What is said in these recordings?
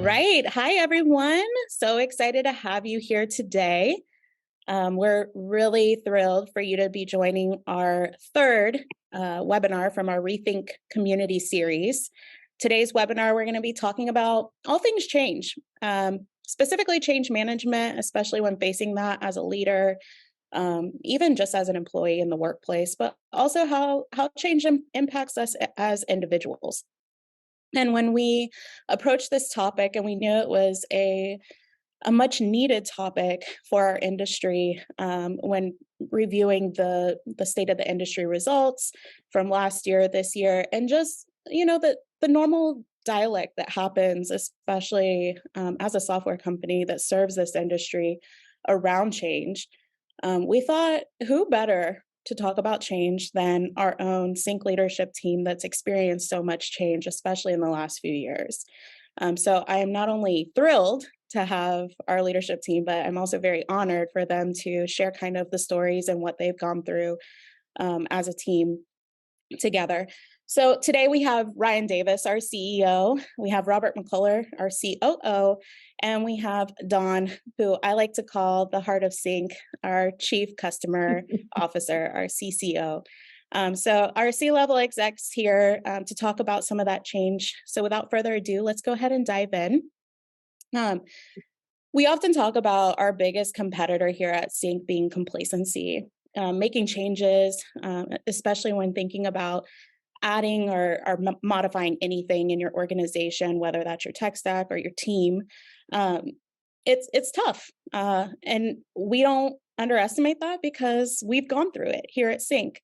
right. Hi, everyone. So excited to have you here today. We're really thrilled for you to be joining our third webinar from our Rethink community series. Today's webinar, we're going to be talking about all things change, specifically change management, especially when facing that as a leader, even just as an employee in the workplace, but also how change impacts us as individuals. And when we approached this topic, and we knew it was a much needed topic for our industry, when reviewing the state of the industry results from last year, this year, and just the normal dialect that happens, especially as a software company that serves this industry around change, we thought, who better to talk about change than our own CINC leadership team that's experienced so much change, especially in the last few years. So I am not only thrilled to have our leadership team, but I'm also very honored for them to share kind of the stories and what they've gone through as a team together. So today we have Ryan Davis, our CEO, we have Robert McCullough, our COO, and we have Dawn, who I like to call the heart of CINC, our Chief Customer Officer, our CCO. So our C-level execs here to talk about some of that change. So without further ado, let's go ahead and dive in. We often talk about our biggest competitor here at CINC being complacency, making changes, especially when thinking about adding or modifying anything in your organization, whether that's your tech stack or your team. It's tough. And we don't underestimate that because we've gone through it here at CINC.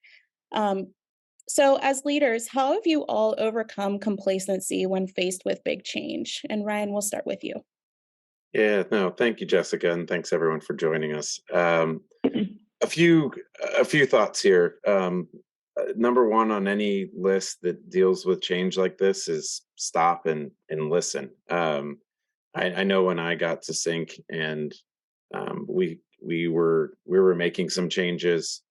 So as leaders, how have you all overcome complacency when faced with big change? And Ryan, we'll start with you. Yeah, no, thank you, Jessica, and thanks everyone for joining us. A few thoughts here. Number one on any list that deals with change like this is stop and listen. I know when I got to CINC and we were making some changes,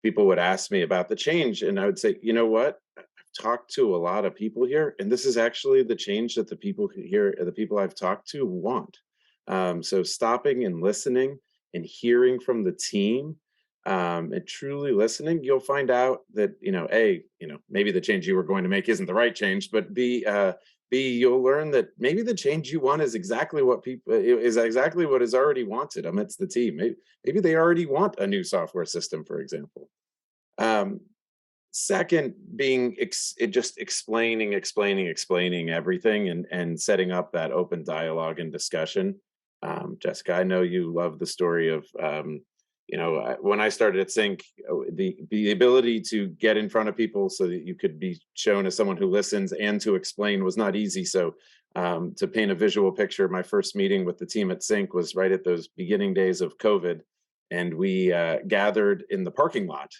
people would ask me about the change, and I would say, you know what? Talked to a lot of people here, and this is actually the change that the people here, the people I've talked to, want. So stopping and listening and hearing from the team, and truly listening, you'll find out that maybe the change you were going to make isn't the right change, but B, you'll learn that maybe the change you want is exactly what is already wanted amidst the team. Maybe they already want a new software system, for example. Second, being just explaining everything and setting up that open dialogue and discussion. Jessica, I know you love the story of, when I started at CINC, the ability to get in front of people so that you could be shown as someone who listens and to explain was not easy. So to paint a visual picture, my first meeting with the team at CINC was right at those beginning days of COVID, and we gathered in the parking lot.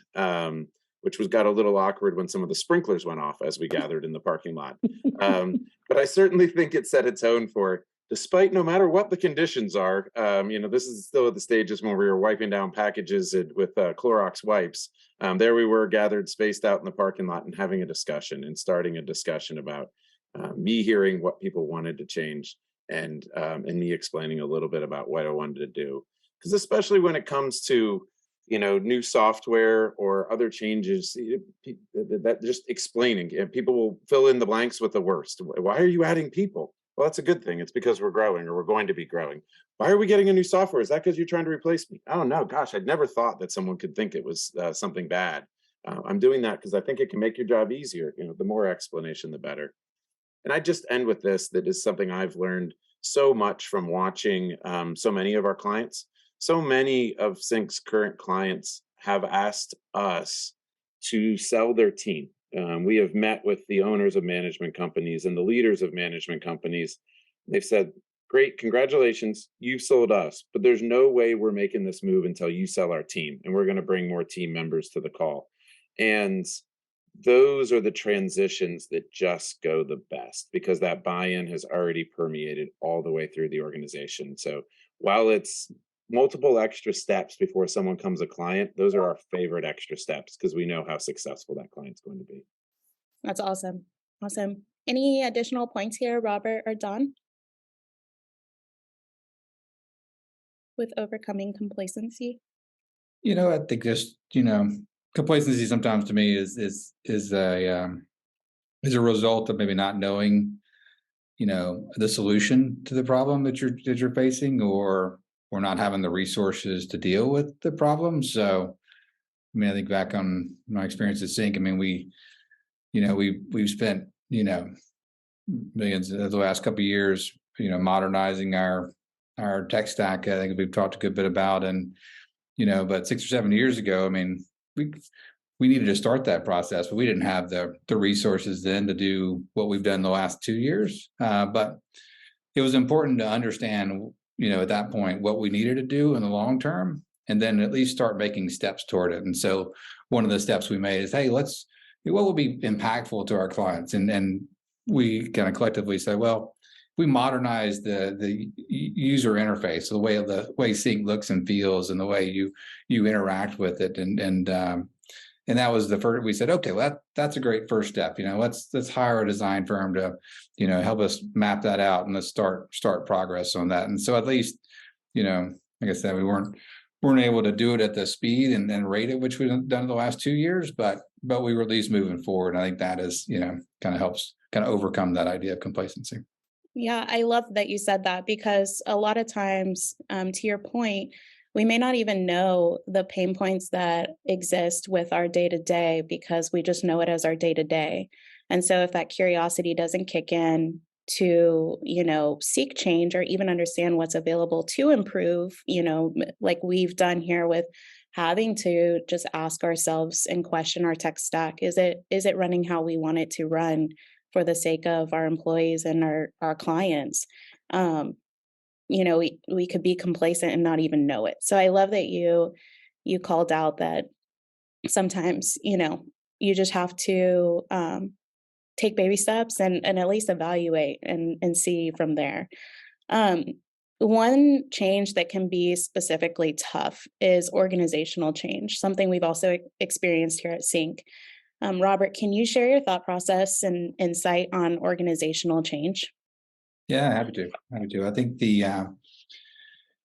Which got a little awkward when some of the sprinklers went off as we gathered in the parking lot. But I certainly think it set a tone for, despite no matter what the conditions are, this is still at the stages when we were wiping down packages with Clorox wipes. There we were gathered, spaced out in the parking lot and having a discussion and starting a discussion about me hearing what people wanted to change and me explaining a little bit about what I wanted to do. Because especially when it comes to new software or other changes, that just explaining, people will fill in the blanks with the worst. Why are you adding people? Well, that's a good thing. It's because we're growing or we're going to be growing. Why are we getting a new software? Is that because you're trying to replace me? I don't know. Gosh, I'd never thought that someone could think it was something bad. I'm doing that because I think it can make your job easier. The more explanation, the better. And I just end with this, that is something I've learned so much from watching so many of our clients. So many of CINC's current clients have asked us to sell their team. We have met with the owners of management companies and the leaders of management companies. They've said, great, congratulations, you've sold us, but there's no way we're making this move until you sell our team, and we're going to bring more team members to the call. And those are the transitions that just go the best because that buy-in has already permeated all the way through the organization. So while it's multiple extra steps before someone becomes a client, those are our favorite extra steps because we know how successful that client's going to be. That's awesome. Awesome. Any additional points here, Robert or Don, with overcoming complacency? I think just, complacency sometimes to me is a result of maybe not knowing, the solution to the problem that you're facing, or not having the resources to deal with the problem. So, I mean, I think back on my experience at CINC. I mean, we've spent, millions of the last couple of years, modernizing our tech stack. I think we've talked a good bit about, and but 6 or 7 years ago, I mean, we we needed to start that process, but we didn't have the resources then to do what we've done the last 2 years. But it was important to understand, at that point, what we needed to do in the long term, and then at least start making steps toward it. And so one of the steps we made is, hey, what will be impactful to our clients? And we kind of collectively said, well, we modernize the user interface, the way CINC looks and feels, and the way you interact with it, and that was the first. We said, okay, well, that's a great first step. Let's hire a design firm to, help us map that out, and let's start progress on that. And so at least, like I said, we weren't able to do it at the speed and rate at which we've done in the last 2 years, but we were at least moving forward. And I think that is, kind of helps kind of overcome that idea of complacency. Yeah, I love that you said that because a lot of times, to your point, we may not even know the pain points that exist with our day to day because we just know it as our day to day. And so if that curiosity doesn't kick in to, seek change or even understand what's available to improve, like we've done here with having to just ask ourselves and question our tech stack, is it running how we want it to run for the sake of our employees and our clients? We could be complacent and not even know it. So I love that you called out that sometimes, you just have to take baby steps and at least evaluate and see from there. Um, One change that can be specifically tough is organizational change, something we've also experienced here at CINC. Robert, can you share your thought process and insight on organizational change? Yeah, happy to. Happy to. I think the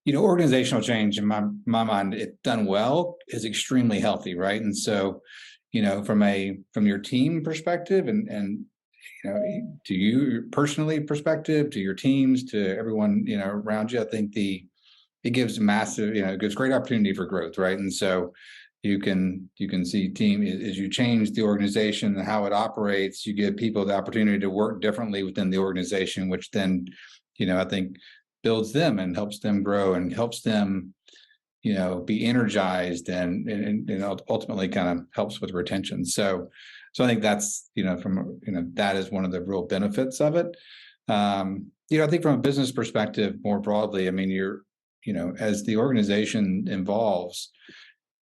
organizational change in my mind, if done well, is extremely healthy, right? And so, from your team perspective, and to you personally perspective, to your teams, to everyone around you, I think it gives massive, it gives great opportunity for growth, right? And so you can see team as you change the organization and how it operates, you give people the opportunity to work differently within the organization, which then, I think builds them and helps them grow and helps them, be energized and ultimately kind of helps with retention. So I think that's, that is one of the real benefits of it. I think from a business perspective, more broadly, I mean, as the organization evolves,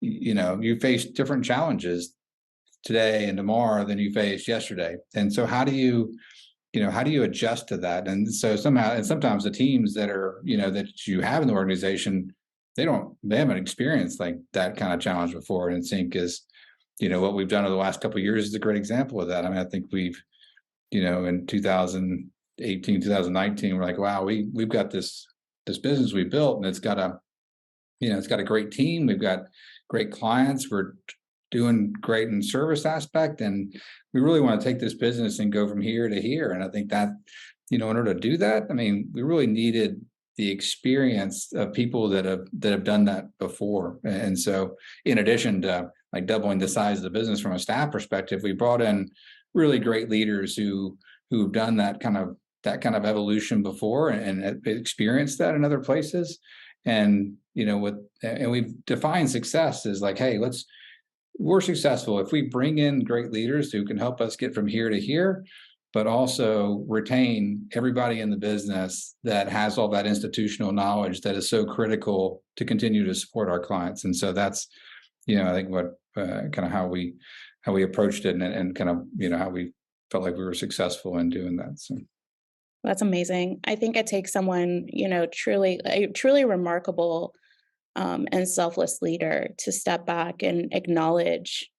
you face different challenges today and tomorrow than you faced yesterday. And so how do you adjust to that? And so sometimes the teams that are, that you have in the organization, they haven't experienced like that kind of challenge before. And CINC is, what we've done over the last couple of years is a great example of that. I mean, I think we've, in 2018, 2019, we're like, wow, we've got this business we built, and it's got a great team. We've got great clients. We're doing great in service aspect, and we really want to take this business and go from here to here. And I think that, in order to do that, I mean, we really needed the experience of people that have done that before. And so, in addition to like doubling the size of the business from a staff perspective, we brought in really great leaders who've done that kind of evolution before and have experienced that in other places. And we've defined success as like, hey, we're successful if we bring in great leaders who can help us get from here to here, but also retain everybody in the business that has all that institutional knowledge that is so critical to continue to support our clients. And so that's, I think what kind of how we approached it, and kind of, how we felt like we were successful in doing that. So. That's amazing. I think it takes someone, truly, a truly remarkable and selfless leader to step back and acknowledge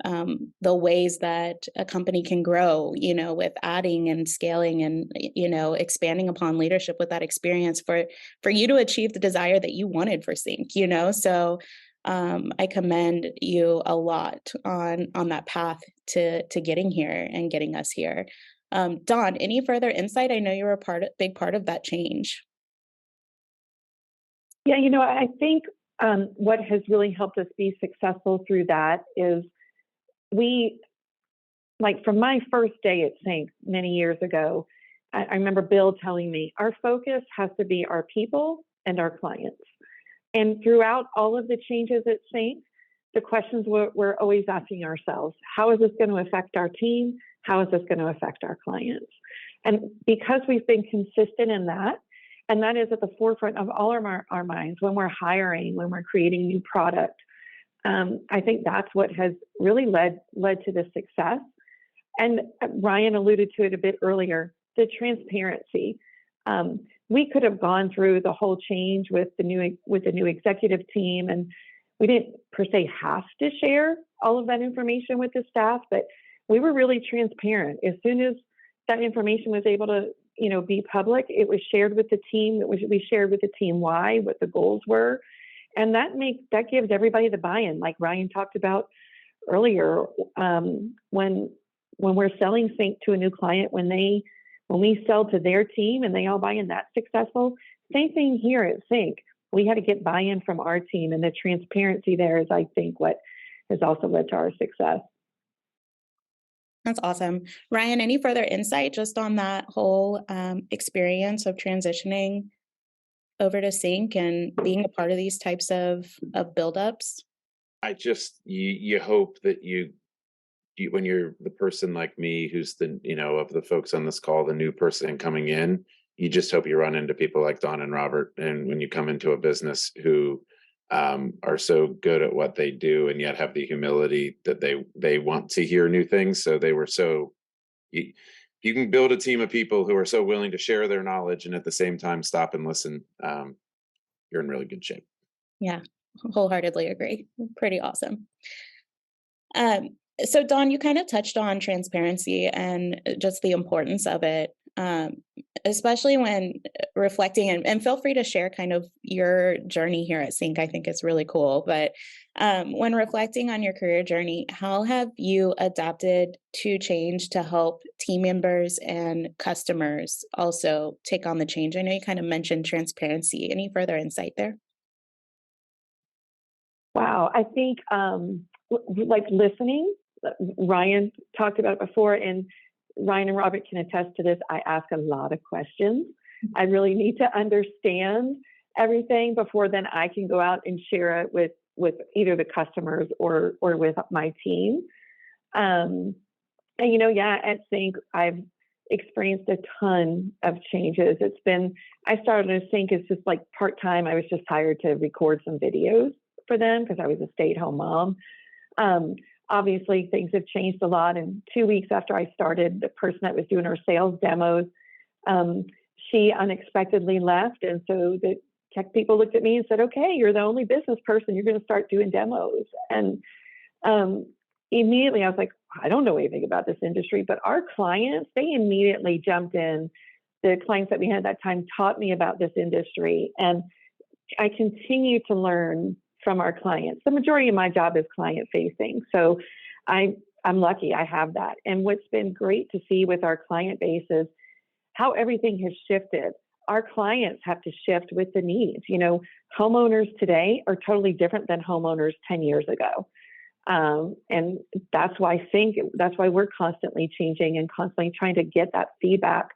the ways that a company can grow, with adding and scaling and, expanding upon leadership with that experience for you to achieve the desire that you wanted for CINC. So I commend you a lot on that path to getting here and getting us here. Dawn, any further insight? I know you were big part of that change. Yeah, I think what has really helped us be successful through that is from my first day at CINC many years ago, I remember Bill telling me, our focus has to be our people and our clients. And throughout all of the changes at CINC, the questions we're always asking ourselves, how is this going to affect our team? How is this going to affect our clients? And because we've been consistent in that, and that is at the forefront of all of our minds when we're hiring, when we're creating new product, I think that's what has really led to this success. And Ryan alluded to it a bit earlier, the transparency. We could have gone through the whole change with the new executive team, and we didn't per se have to share all of that information with the staff, but we were really transparent. As soon as that information was able to, be public, it was shared with the team. We shared with the team why, what the goals were, and that gives everybody the buy-in, like Ryan talked about earlier. When we're selling CINC to a new client, when we sell to their team and they all buy in, that's successful. Same thing here at CINC. We had to get buy-in from our team, and the transparency there is, I think, what has also led to our success. That's awesome. Ryan, any further insight just on that whole experience of transitioning over to CINC and being a part of these types of buildups? I just, you hope that you when you're the person like me, who's the, of the folks on this call, the new person coming in, you just hope you run into people like Dawn and Robert. And when you come into a business who are so good at what they do and yet have the humility that they want to hear new things. So they were you can build a team of people who are so willing to share their knowledge and at the same time stop and listen. You're in really good shape. Yeah, wholeheartedly agree. Pretty awesome. So Dawn, you kind of touched on transparency and just the importance of it, especially when reflecting, and feel free to share kind of your journey here at CINC. I think it's really cool. But when reflecting on your career journey, how have you adapted to change to help team members and customers also take on the change? I know you kind of mentioned transparency. Any further insight there? Wow, I think like listening, Ryan talked about it before, and Ryan and Robert can attest to this. I ask a lot of questions. I really need to understand everything before then I can go out and share it with either the customers or with my team. And at CINC, I've experienced a ton of changes. I started at CINC as just like part-time. I was just hired to record some videos for them because I was a stay-at-home mom. Obviously, things have changed a lot. And 2 weeks after I started, the person that was doing our sales demos, she unexpectedly left. And so the tech people looked at me and said, okay, you're the only business person. You're going to start doing demos. And immediately I was like, I don't know anything about this industry, but our clients, they immediately jumped in. The clients that we had at that time taught me about this industry. And I continue to learn from our clients. The majority of my job is client facing. So I'm lucky I have that. And what's been great to see with our client base is how everything has shifted. Our clients have to shift with the needs. Homeowners today are totally different than homeowners 10 years ago. And that's why we're constantly changing and constantly trying to get that feedback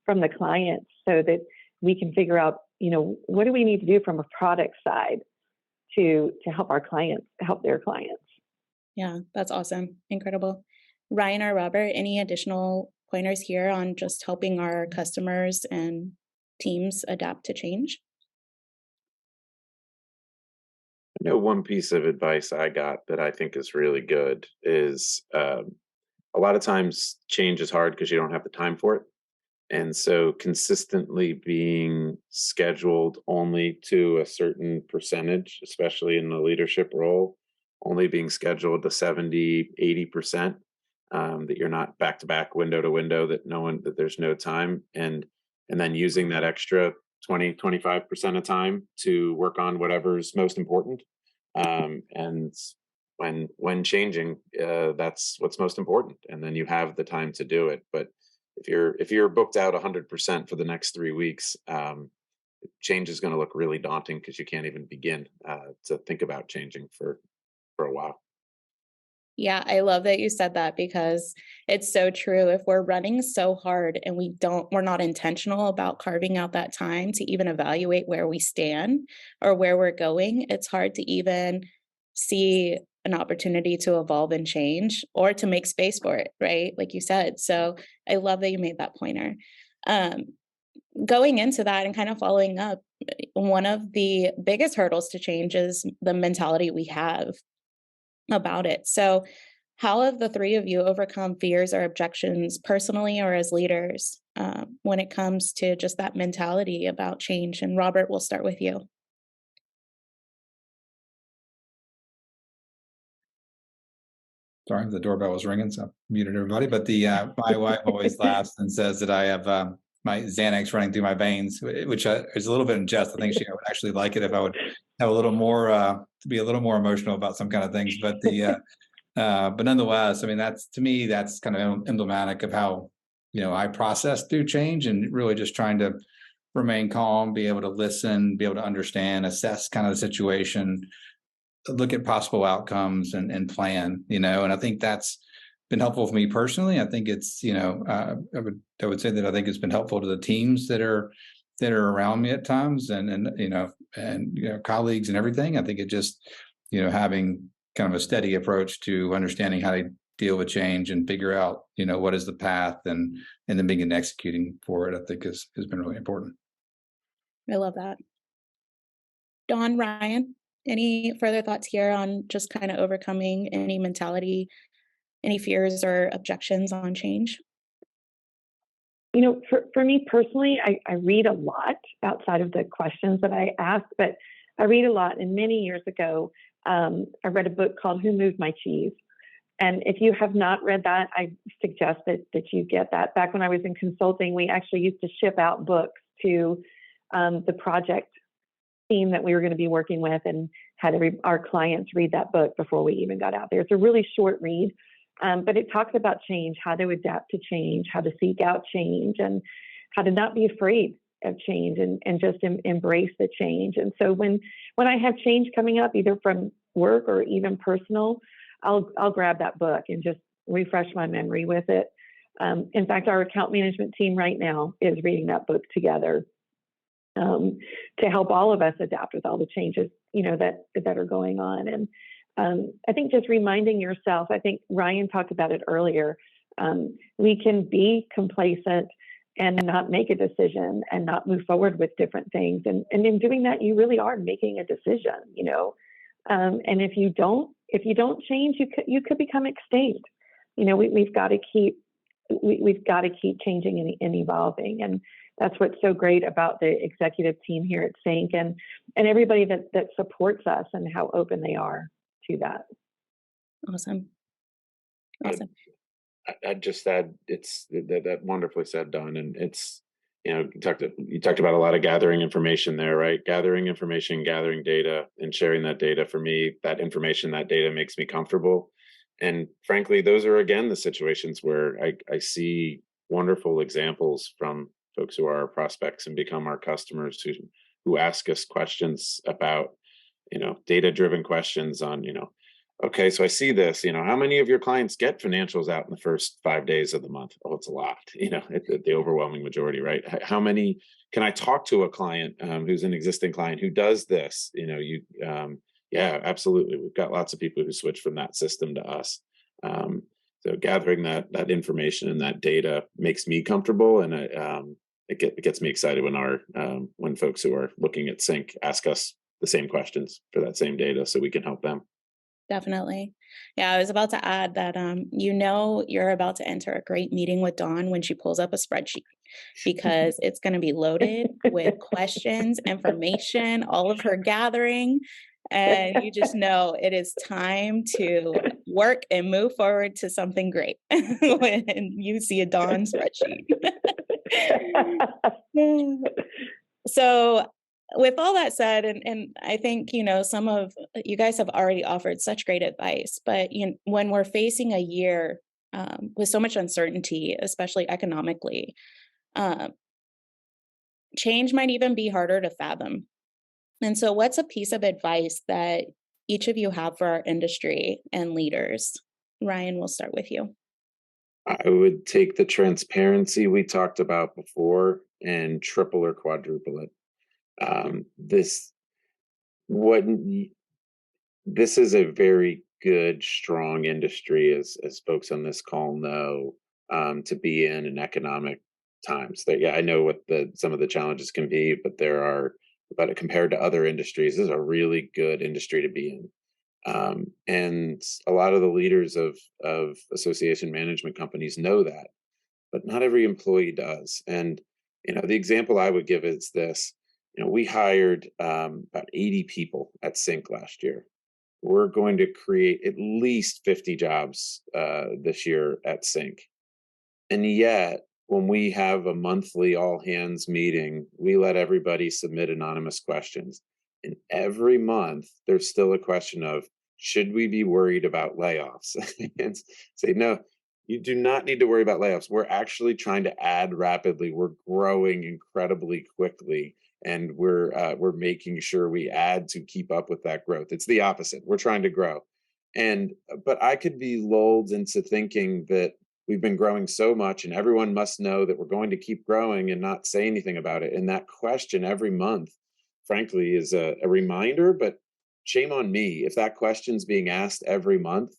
from the clients so that we can figure out, what do we need to do from a product side to help their clients. Yeah, that's awesome. Incredible. Ryan or Robert, any additional pointers here on just helping our customers and teams adapt to change? One piece of advice I got that I think is really good is a lot of times change is hard because you don't have the time for it. And so consistently being scheduled only to a certain percentage, especially in the leadership role, only being scheduled to 70, 80%, that you're not back to back, window to window, that there's no time. And then using that extra 20, 25% of time to work on whatever's most important. And when changing, that's what's most important. And then you have the time to do it. But if you're booked out 100% for the next 3 weeks, change is going to look really daunting because you can't even begin to think about changing for a while. Yeah, I love that you said that because it's so true. If we're running so hard and we're not intentional about carving out that time to even evaluate where we stand or where we're going, it's hard to even see an opportunity to evolve and change or to make space for it, right? Like you said. So I love that you made that pointer. Um, Going into that and kind of following up, one of the biggest hurdles to change is the mentality we have about it. So, how have the three of you overcome fears or objections personally or as leaders when it comes to just that mentality about change? And Robert, we'll start with you. Sorry, the doorbell was ringing, so I muted everybody. But my wife always laughs and says that I have my Xanax running through my veins, which is a little bit in jest. I think she would actually like it if I would have a little more to be a little more emotional about some kind of things. But but nonetheless, I mean, to me, that's kind of emblematic of how I process through change, and really just trying to remain calm, be able to listen, be able to understand, assess kind of the situation, look at possible outcomes and plan, and I think that's been helpful for me personally. I think it's, I would say that I think it's been helpful to the teams that are around me at times, and colleagues and everything. I think it just, having kind of a steady approach to understanding how to deal with change and figure out, what is the path, and then being and executing for it, I think has been really important. I love that. Dawn, Ryan, any further thoughts here on just kind of overcoming any mentality, any fears or objections on change? For me personally, I read a lot outside of the questions that I ask, but I read a lot. And many years ago, I read a book called Who Moved My Cheese? And if you have not read that, I suggest that you get that. Back when I was in consulting, we actually used to ship out books to the project team that we were going to be working with, and had our clients read that book before we even got out there. It's a really short read, but it talks about change, how to adapt to change, how to seek out change, and how to not be afraid of change, and just embrace the change. And so when I have change coming up, either from work or even personal, I'll grab that book and just refresh my memory with it. In fact, our account management team right now is reading that book together, to help all of us adapt with all the changes, that are going on. And I think just reminding yourself, I think Ryan talked about it earlier, we can be complacent and not make a decision and not move forward with different things. And in doing that, you really are making a decision, and if you don't change, you could become extinct. We've got to keep changing and evolving. And that's what's so great about the executive team here at CINC, and everybody that supports us, and how open they are to that. Awesome. I'd just add, it's that wonderfully said, Don. And it's, you talked about a lot of gathering information there, right? Gathering information, gathering data, and sharing that data. For me, that information, that data makes me comfortable. And frankly, those are, again, the situations where I see wonderful examples from folks who are our prospects and become our customers, who ask us questions about, data-driven questions on, okay, so I see this, how many of your clients get financials out in the first 5 days of the month? Oh, it's a lot, the overwhelming majority, right? How many can I talk to a client who's an existing client who does this? Yeah, absolutely. We've got lots of people who switch from that system to us. So gathering that information and that data makes me comfortable, and it gets me excited when folks who are looking at CINC ask us the same questions for that same data, so we can help them. Definitely. Yeah, I was about to add that you're about to enter a great meeting with Dawn when she pulls up a spreadsheet, because it's going to be loaded with questions, information, all of her gathering. and you just know it is time to work and move forward to something great when you see a Dawn spreadsheet. So with all that said, and I think, some of you guys have already offered such great advice, but when we're facing a year with so much uncertainty, especially economically, change might even be harder to fathom. And so what's a piece of advice that each of you have for our industry and leaders? Ryan, we'll start with you. I would take the transparency we talked about before and triple or quadruple it. This what this is a very good, strong industry, as folks on this call know, to be in economic times. That I know what some of the challenges can be, but compared to other industries, this is a really good industry to be in. And a lot of the leaders of association management companies know that, but not every employee does. And the example I would give is this: we hired about 80 people at CINC last year. We're going to create at least 50 jobs this year at CINC. And yet, when we have a monthly all hands meeting, we let everybody submit anonymous questions. And every month, there's still a question of, should we be worried about layoffs? And say, no, you do not need to worry about layoffs. We're actually trying to add rapidly. We're growing incredibly quickly. And we're making sure we add to keep up with that growth. It's the opposite. We're trying to grow. But I could be lulled into thinking that we've been growing so much and everyone must know that we're going to keep growing and not say anything about it. And that question every month, frankly, is a reminder, but shame on me if that question's being asked every month.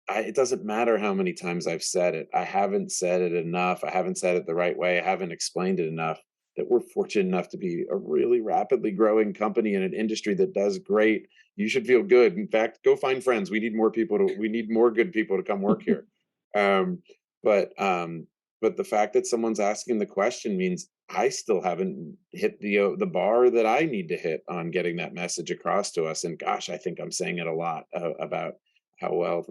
It doesn't matter how many times I've said it. I haven't said it enough. I haven't said it the right way. I haven't explained it enough that we're fortunate enough to be a really rapidly growing company in an industry that does great. You should feel good. In fact, go find friends. We need more good people to come work here. But the fact that someone's asking the question means I still haven't hit the bar that I need to hit on getting that message across to us. And gosh, I think I'm saying it a lot about how well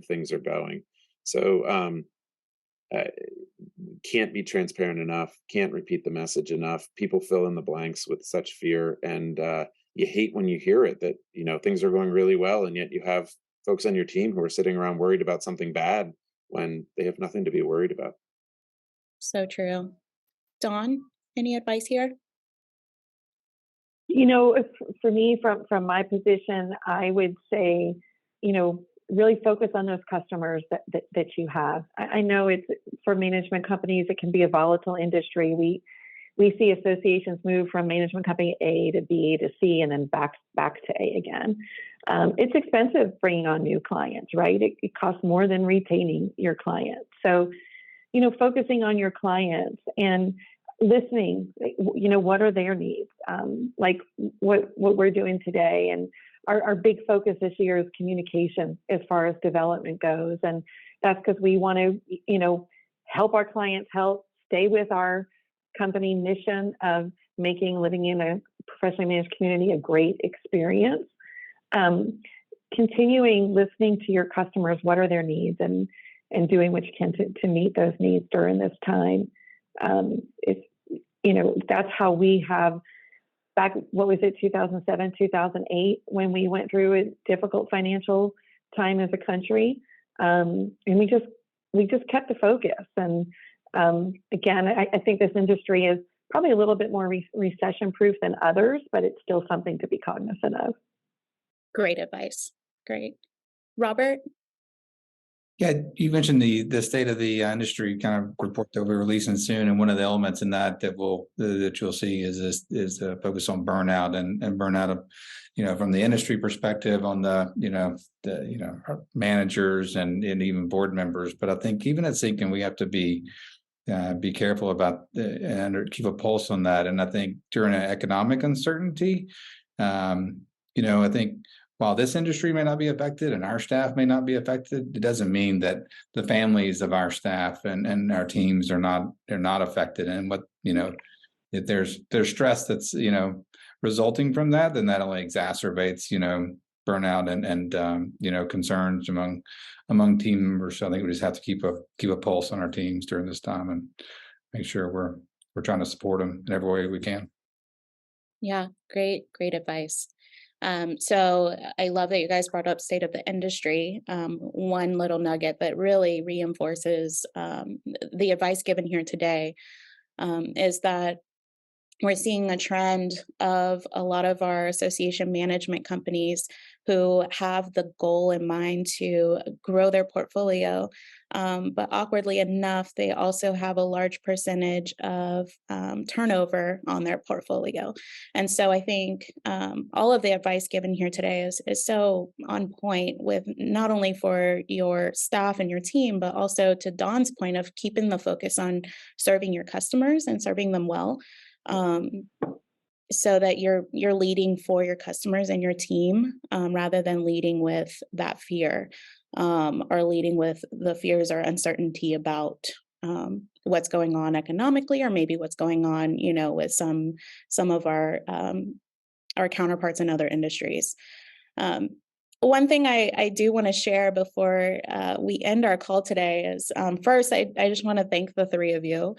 things are going. So can't be transparent enough, can't repeat the message enough. People fill in the blanks with such fear, and you hate when you hear it, that things are going really well, and yet you have folks on your team who are sitting around worried about something bad when they have nothing to be worried about. So true. Dawn, any advice here? For me, from my position, I would say, really focus on those customers that you have. I know it's, for management companies, it can be a volatile industry. We see associations move from management company A to B to C and then back to A again. It's expensive bringing on new clients, right? It costs more than retaining your clients. So, focusing on your clients and listening, what are their needs? Like what we're doing today. And our big focus this year is communication as far as development goes. And that's because we want to, help our clients stay with our company mission of making living in a professionally managed community a great experience. Continuing listening to your customers, what are their needs, and doing what you can to meet those needs during this time. That's how we have, back, 2007, 2008, when we went through a difficult financial time as a country. And we just kept the focus. And again, I think this industry is probably a little bit more recession proof than others, but it's still something to be cognizant of. Great advice. Great. Robert? Yeah, you mentioned the state of the industry kind of report that we're releasing soon, and one of the elements in that you'll see is a focus on burnout and burnout of, from the industry perspective on the managers and even board members. But I think even at CINC, we have to be careful about and keep a pulse on that. And I think during an economic uncertainty, I think, while this industry may not be affected and our staff may not be affected, it doesn't mean that the families of our staff and our teams they're not affected. And if there's stress that's resulting from that, then that only exacerbates burnout and concerns among team members. So I think we just have to keep a pulse on our teams during this time and make sure we're trying to support them in every way we can. Yeah, great advice. So I love that you guys brought up state of the industry. One little nugget that really reinforces the advice given here today is that we're seeing a trend of a lot of our association management companies who have the goal in mind to grow their portfolio. But awkwardly enough, they also have a large percentage of turnover on their portfolio. And so I think all of the advice given here today is so on point with not only for your staff and your team, but also to Dawn's point of keeping the focus on serving your customers and serving them well. So that you're leading for your customers and your team rather than leading with that fear or leading with the fears or uncertainty about what's going on economically or maybe what's going on, with some of our counterparts in other industries. One thing I do want to share before we end our call today is first, I just want to thank the three of you.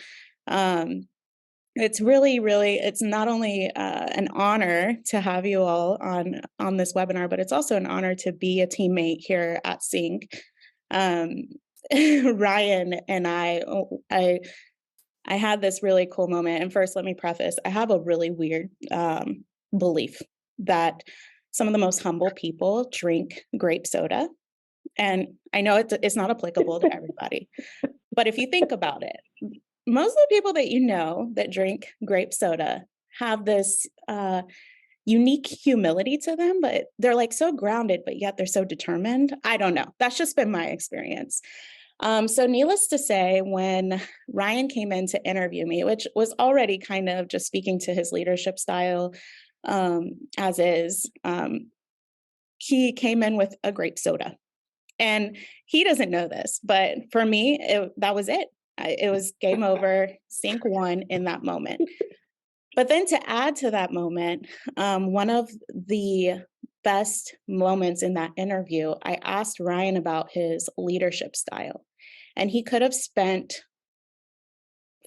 It's really, it's not only an honor to have you all on this webinar, but it's also an honor to be a teammate here at CINC. Ryan and I had this really cool moment. And first, let me preface, I have a really weird belief that some of the most humble people drink grape soda. And I know it's not applicable to everybody, but if you think about it, most of the people that drink grape soda have this unique humility to them, but they're like so grounded, but yet they're so determined. I don't know. That's just been my experience. So needless to say, when Ryan came in to interview me, which was already kind of just speaking to his leadership style as is, he came in with a grape soda. And he doesn't know this, but for me, that was it. It was game over, CINC won in that moment. But then to add to that moment, one of the best moments in that interview, I asked Ryan about his leadership style. And he could have spent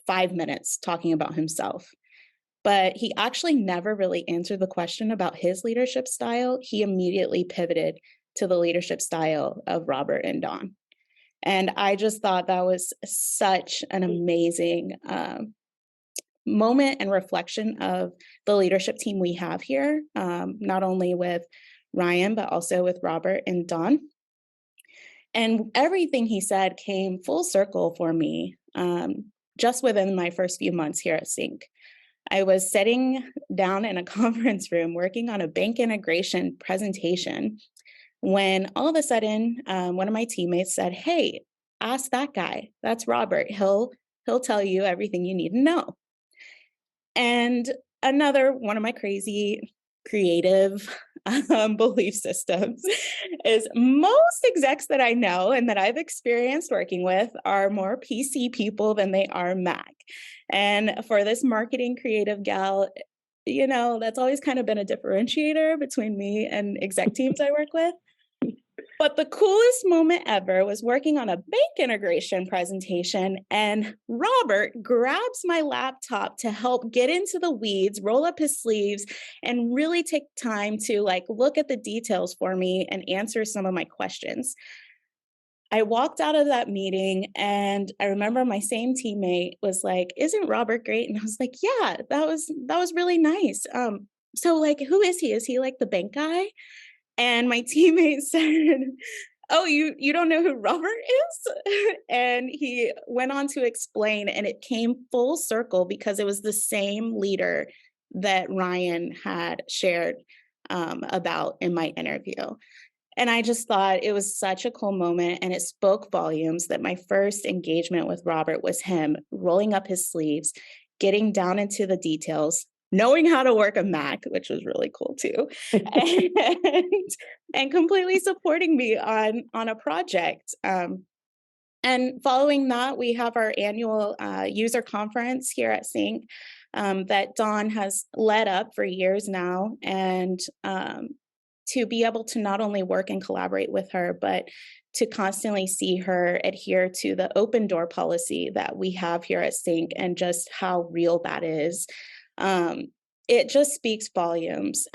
5 minutes talking about himself. But he actually never really answered the question about his leadership style. He immediately pivoted to the leadership style of Robert and Dawn. And I just thought that was such an amazing moment and reflection of the leadership team we have here, not only with Ryan, but also with Robert and Dawn. And everything he said came full circle for me just within my first few months here at CINC. I was sitting down in a conference room working on a bank integration presentation when all of a sudden, one of my teammates said, "Hey, ask that guy. That's Robert. He'll tell you everything you need to know." And another one of my crazy creative belief systems is most execs that I know and that I've experienced working with are more PC people than they are Mac. And for this marketing creative gal, that's always kind of been a differentiator between me and exec teams I work with. But the coolest moment ever was working on a bank integration presentation, and Robert grabs my laptop to help get into the weeds, roll up his sleeves, and really take time to look at the details for me and answer some of my questions. I walked out of that meeting and I remember my same teammate was like, "Isn't Robert great?" And I was like, "Yeah, that was really nice. So who is he? Is he like the bank guy?" And my teammate said, "Oh, you don't know who Robert is?" And he went on to explain, and it came full circle because it was the same leader that Ryan had shared about in my interview. And I just thought it was such a cool moment, and it spoke volumes that my first engagement with Robert was him rolling up his sleeves, getting down into the details, knowing how to work a Mac, which was really cool too, and completely supporting me on a project. And following that, we have our annual user conference here at CINC that Dawn has led up for years now. And to be able to not only work and collaborate with her, but to constantly see her adhere to the open door policy that we have here at CINC and just how real that is. It just speaks volumes.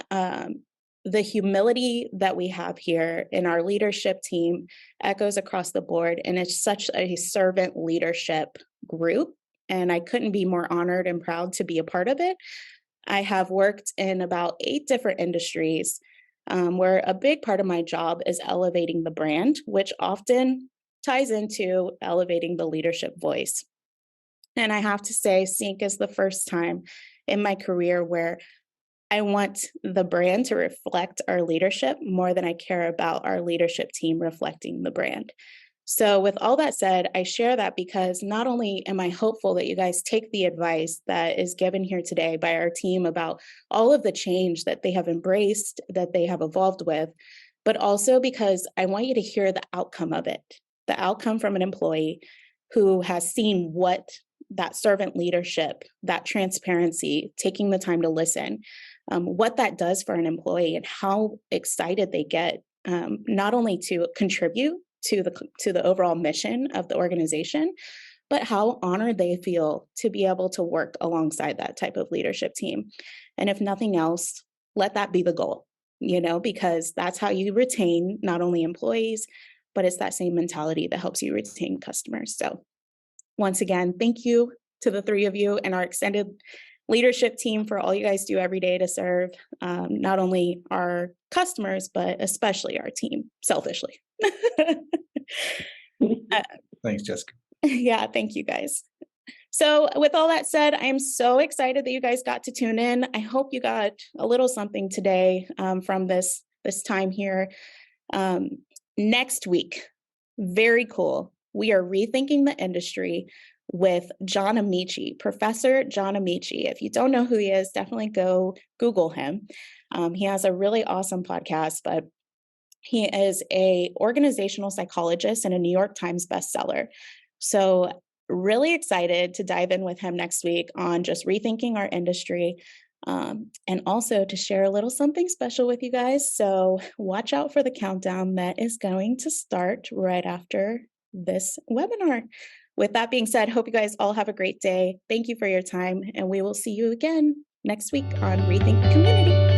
The humility that we have here in our leadership team echoes across the board, and it's such a servant leadership group. And I couldn't be more honored and proud to be a part of it. I have worked in about 8 different industries, where a big part of my job is elevating the brand, which often ties into elevating the leadership voice. And I have to say, CINC is the first time in my career where I want the brand to reflect our leadership more than I care about our leadership team reflecting the brand. So with all that said, I share that because not only am I hopeful that you guys take the advice that is given here today by our team about all of the change that they have embraced, that they have evolved with, but also because I want you to hear the outcome of it, the outcome from an employee who has seen what that servant leadership, that transparency, taking the time to listen, what that does for an employee and how excited they get, not only to contribute to the overall mission of the organization, but how honored they feel to be able to work alongside that type of leadership team. And if nothing else, let that be the goal, because that's how you retain not only employees, but it's that same mentality that helps you retain customers. So once again, thank you to the 3 of you and our extended leadership team for all you guys do every day to serve not only our customers, but especially our team, selfishly. Thanks, Jessica. Yeah, thank you guys. So with all that said, I am so excited that you guys got to tune in. I hope you got a little something today from this time here. Next week, very cool. We are rethinking the industry with John Amici, Professor John Amici. If you don't know who he is, definitely go Google him. He has a really awesome podcast, but he is an organizational psychologist and a New York Times bestseller. So really excited to dive in with him next week on just rethinking our industry, and also to share a little something special with you guys. So watch out for the countdown that is going to start right after this webinar. With that being said, hope you guys all have a great day. Thank you for your time, and we will see you again next week on Rethink the Community.